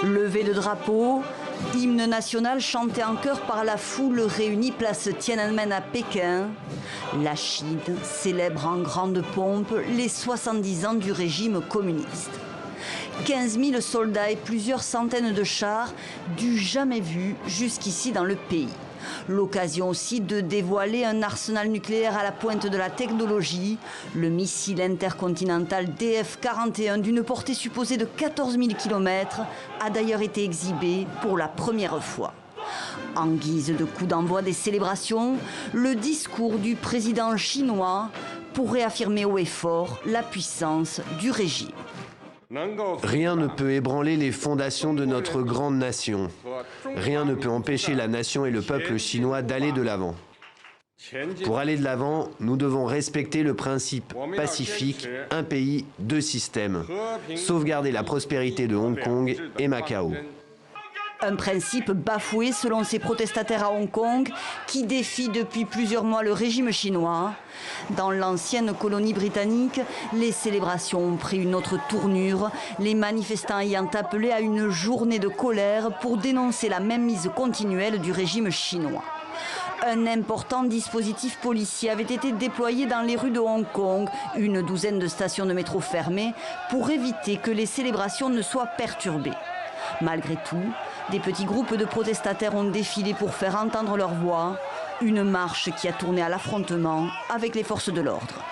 Levé de drapeau, hymne national chanté en chœur par la foule réunie place Tiananmen à Pékin, la Chine célèbre en grande pompe les 70 ans du régime communiste. 15 000 soldats et plusieurs centaines de chars, du jamais vu jusqu'ici dans le pays. L'occasion aussi de dévoiler un arsenal nucléaire à la pointe de la technologie. Le missile intercontinental DF-41 d'une portée supposée de 14 000 km a d'ailleurs été exhibé pour la première fois. En guise de coup d'envoi des célébrations, le discours du président chinois pour réaffirmer haut et fort la puissance du régime. Rien ne peut ébranler les fondations de notre grande nation. Rien ne peut empêcher la nation et le peuple chinois d'aller de l'avant. Pour aller de l'avant, nous devons respecter le principe pacifique, un pays, deux systèmes, sauvegarder la prospérité de Hong Kong et Macao. Un principe bafoué selon ces protestataires à Hong Kong qui défient depuis plusieurs mois le régime chinois. Dans l'ancienne colonie britannique, les célébrations ont pris une autre tournure, les manifestants ayant appelé à une journée de colère pour dénoncer la mainmise continuelle du régime chinois. Un important dispositif policier avait été déployé dans les rues de Hong Kong, une douzaine de stations de métro fermées, pour éviter que les célébrations ne soient perturbées. Malgré tout, des petits groupes de protestataires ont défilé pour faire entendre leur voix, une marche qui a tourné à l'affrontement avec les forces de l'ordre.